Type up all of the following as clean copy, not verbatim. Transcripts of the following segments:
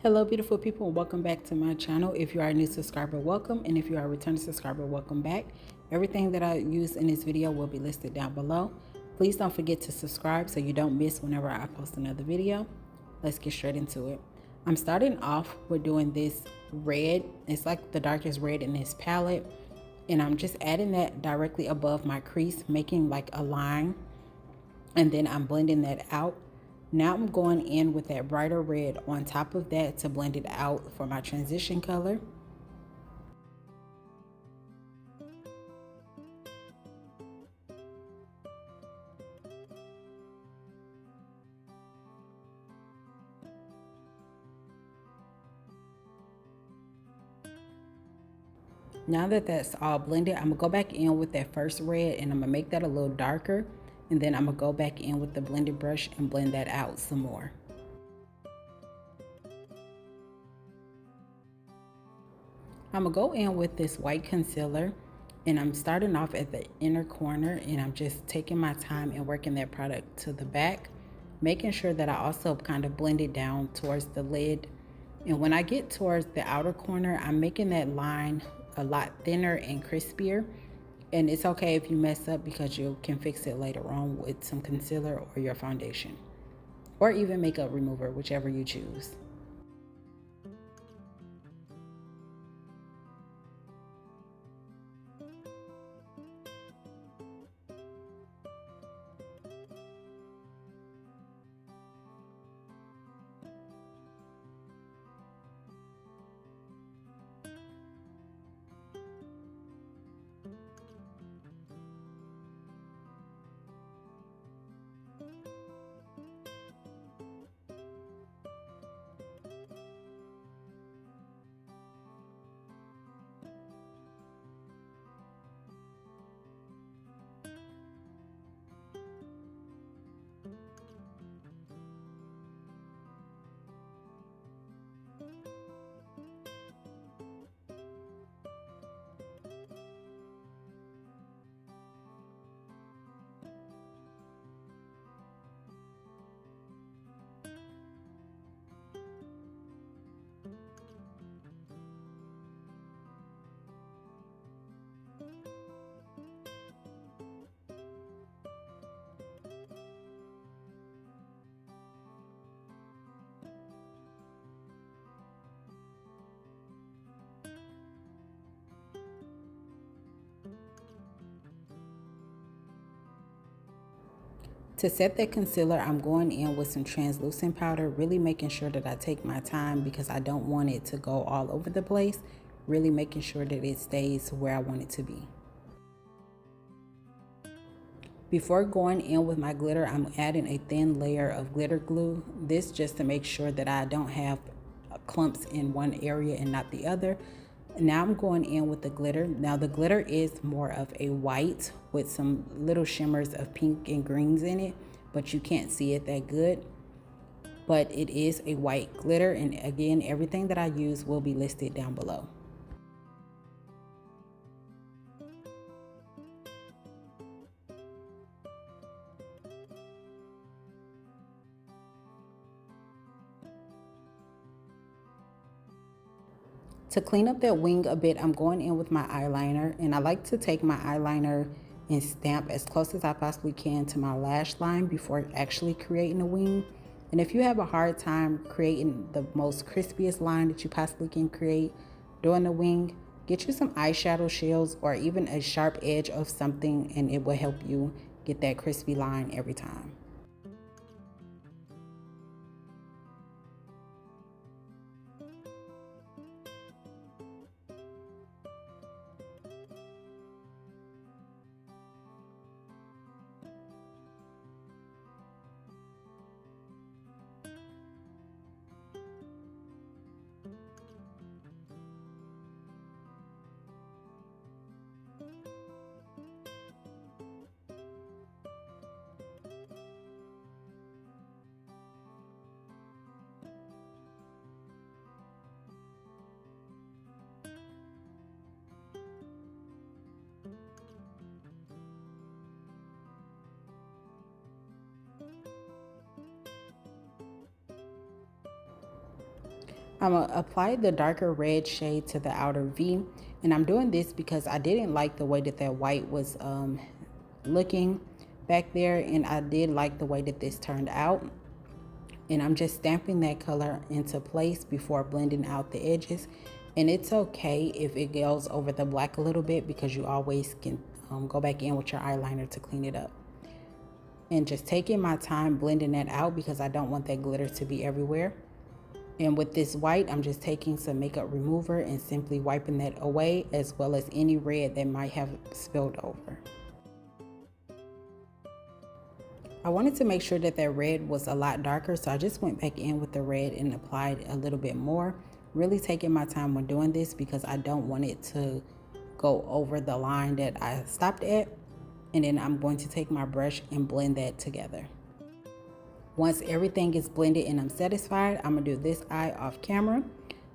Hello beautiful people, and welcome back to my channel. If you are a new subscriber, welcome, and if you are a returning subscriber, welcome back. Everything that I use in this video will be listed down below. Please don't forget to subscribe so you don't miss whenever I post another video. Let's get straight into it. I'm starting off with doing this red. It's like the darkest red in this palette, and I'm just adding that directly above my crease, making like a line, and then I'm blending that out. Now I'm going in with that brighter red on top of that to blend it out for my transition color. Now that that's all blended, I'm gonna go back in with that first red and I'm gonna make that a little darker. And then I'm gonna go back in with the blended brush and blend that out some more. I'm gonna go in with this white concealer, and I'm starting off at the inner corner, and I'm just taking my time and working that product to the back, making sure that I also kind of blend it down towards the lid. And when I get towards the outer corner, I'm making that line a lot thinner and crispier. And it's okay if you mess up, because you can fix it later on with some concealer or your foundation, or even makeup remover, whichever you choose. To set that concealer, I'm going in with some translucent powder, really making sure that I take my time because I don't want it to go all over the place, really making sure that it stays where I want it to be. Before going in with my glitter, I'm adding a thin layer of glitter glue. This just to make sure that I don't have clumps in one area and not the other. Now I'm going in with the glitter. Now the glitter is more of a white with some little shimmers of pink and greens in it, but you can't see it that good. But it is a white glitter, and again, everything that I use will be listed down below. To clean up that wing a bit, I'm going in with my eyeliner, and I like to take my eyeliner and stamp as close as I possibly can to my lash line before actually creating a wing. And if you have a hard time creating the most crispiest line that you possibly can create doing the wing, get you some eyeshadow shells or even a sharp edge of something, and it will help you get that crispy line every time. I'm going to apply the darker red shade to the outer V. And I'm doing this because I didn't like the way that that white was looking back there. And I did like the way that this turned out. And I'm just stamping that color into place before blending out the edges. And it's okay if it goes over the black a little bit, because you always can go back in with your eyeliner to clean it up. And just taking my time blending that out because I don't want that glitter to be everywhere. And with this white, I'm just taking some makeup remover and simply wiping that away, as well as any red that might have spilled over. I wanted to make sure that that red was a lot darker, so I just went back in with the red and applied a little bit more. Really taking my time when doing this because I don't want it to go over the line that I stopped at. And then I'm going to take my brush and blend that together. Once everything is blended and I'm satisfied, I'm gonna do this eye off camera.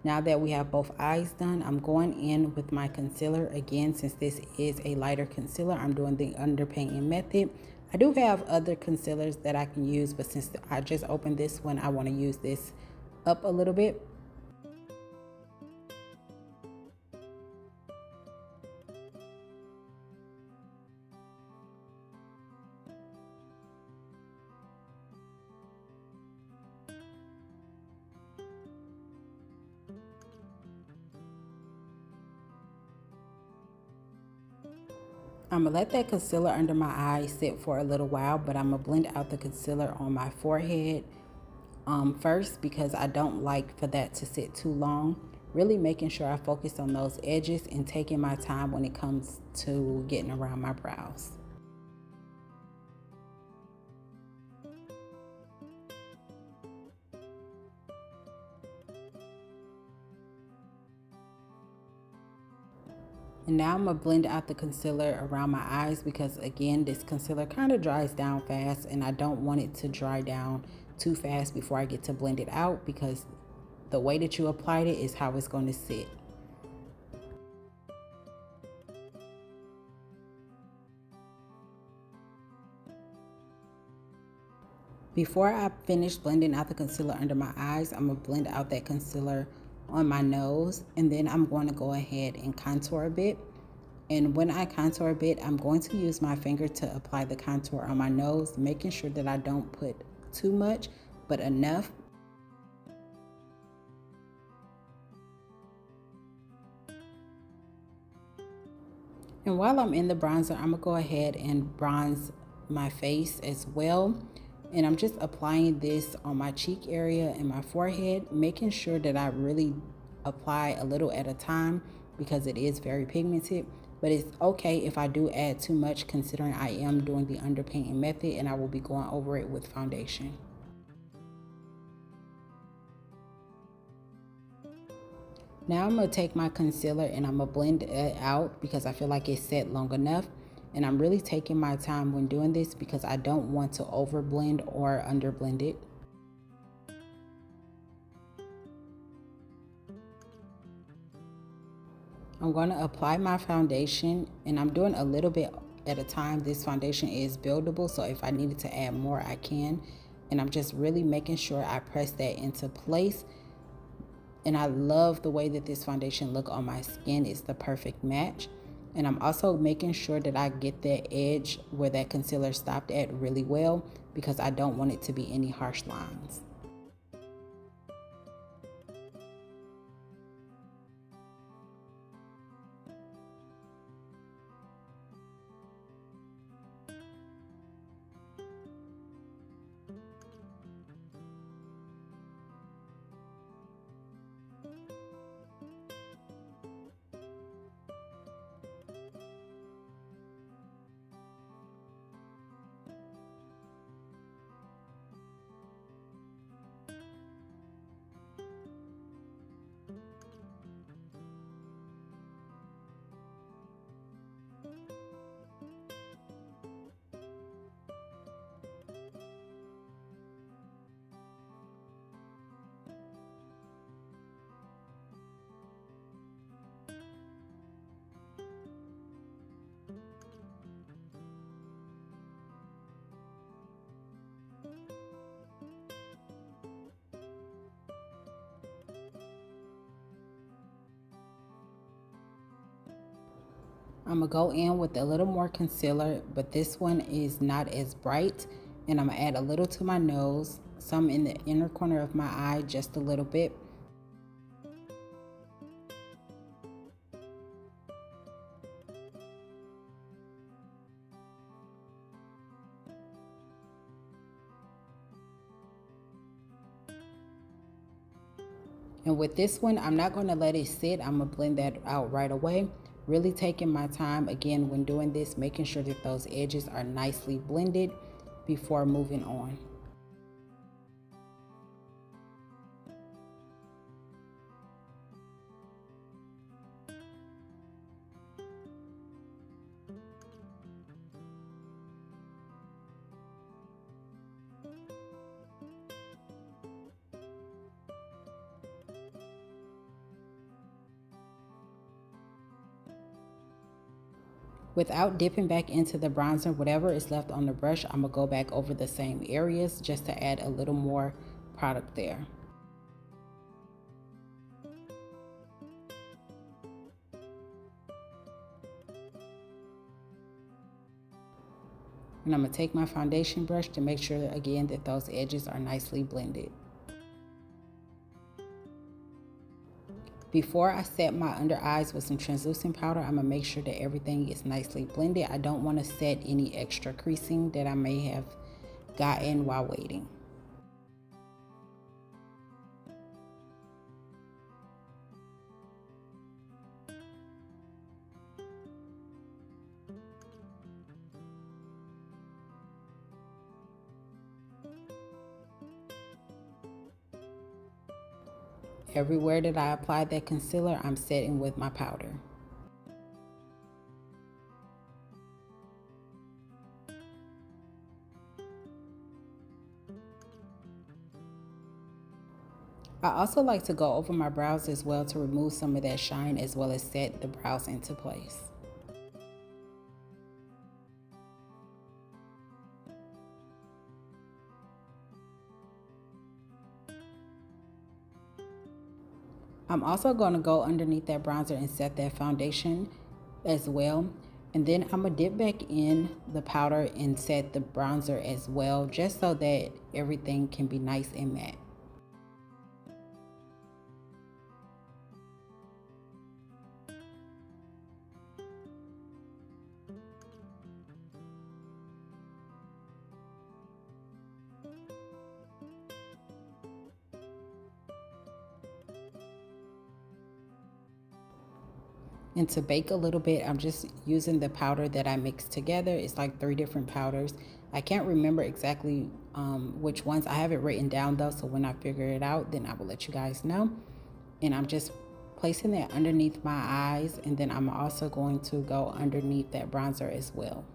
Now that we have both eyes done, I'm going in with my concealer again. Since this is a lighter concealer, I'm doing the underpainting method. I do have other concealers that I can use, but since I just opened this one, I want to use this up a little bit. I'm gonna let that concealer under my eye sit for a little while, but I'm gonna blend out the concealer on my forehead first, because I don't like for that to sit too long. Really making sure I focus on those edges and taking my time when it comes to getting around my brows. And now I'm going to blend out the concealer around my eyes, because again, this concealer kind of dries down fast and I don't want it to dry down too fast before I get to blend it out, because the way that you applied it is how it's going to sit. Before I finish blending out the concealer under my eyes, I'm going to blend out that concealer on my nose, and then I'm going to go ahead and contour a bit. And when I contour a bit, I'm going to use my finger to apply the contour on my nose, making sure that I don't put too much, but enough. And while I'm in the bronzer, I'm gonna go ahead and bronze my face as well. And I'm just applying this on my cheek area and my forehead, making sure that I really apply a little at a time, because it is very pigmented. But it's okay if I do add too much, considering I am doing the underpainting method and I will be going over it with foundation. Now I'm going to take my concealer and I'm going to blend it out, because I feel like it's set long enough. And I'm really taking my time when doing this because I don't want to over blend or under blend it. I'm going to apply my foundation, and I'm doing a little bit at a time. This foundation is buildable, so if I needed to add more, I can. And I'm just really making sure I press that into place. And I love the way that this foundation looks on my skin. It's the perfect match. And I'm also making sure that I get that edge where that concealer stopped at really well, because I don't want it to be any harsh lines. I'm gonna go in with a little more concealer, but this one is not as bright. And I'm gonna add a little to my nose, some in the inner corner of my eye, just a little bit. And with this one, I'm not going to let it sit. I'm going to blend that out right away. Really taking my time, again, when doing this, making sure that those edges are nicely blended before moving on. Without dipping back into the bronzer, whatever is left on the brush, I'm going to go back over the same areas just to add a little more product there. And I'm going to take my foundation brush to make sure, again, that those edges are nicely blended. Before I set my under eyes with some translucent powder, I'm going to make sure that everything is nicely blended. I don't want to set any extra creasing that I may have gotten while waiting. Everywhere that I applied that concealer, I'm setting with my powder. I also like to go over my brows as well to remove some of that shine as well as set the brows into place. I'm also going to go underneath that bronzer and set that foundation as well. And then I'm going to dip back in the powder and set the bronzer as well, just so that everything can be nice and matte. And to bake a little bit, I'm just using the powder that I mixed together. It's like 3 different powders. I can't remember exactly which ones. I have it written down though, so when I figure it out, then I will let you guys know. And I'm just placing that underneath my eyes, and then I'm also going to go underneath that bronzer as well.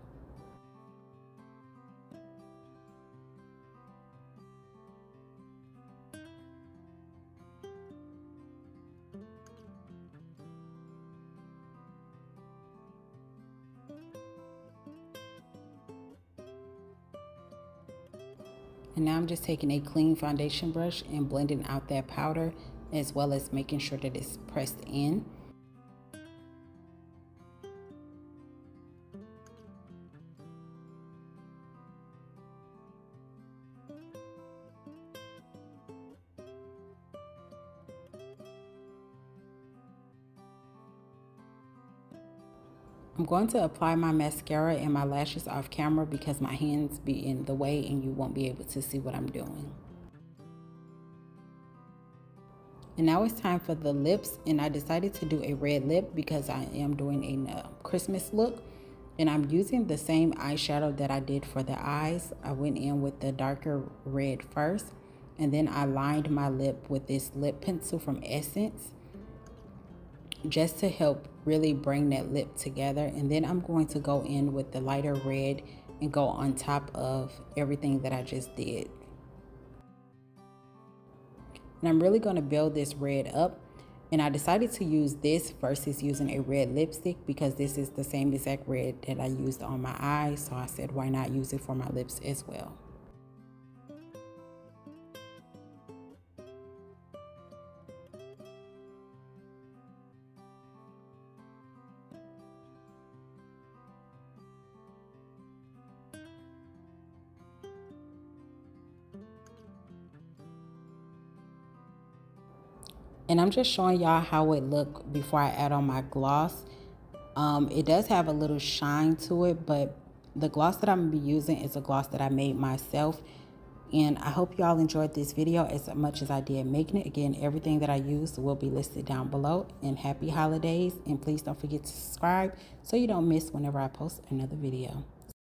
And now I'm just taking a clean foundation brush and blending out that powder, as well as making sure that it's pressed in. I'm going to apply my mascara and my lashes off camera because my hands be in the way and you won't be able to see what I'm doing. And now it's time for the lips, and I decided to do a red lip because I am doing a Christmas look. And I'm using the same eyeshadow that I did for the eyes. I went in with the darker red first, and then I lined my lip with this lip pencil from Essence, just to help really bring that lip together. And then I'm going to go in with the lighter red and go on top of everything that I just did. And I'm really going to build this red up, and I decided to use this versus using a red lipstick because this is the same exact red that I used on my eyes, so I said why not use it for my lips as well. And I'm just showing y'all how it look before I add on my gloss. It does have a little shine to it, but the gloss that I'm gonna be using is a gloss that I made myself. And I hope y'all enjoyed this video as much as I did making it. Again, everything that I used will be listed down below. And happy holidays. And please don't forget to subscribe so you don't miss whenever I post another video.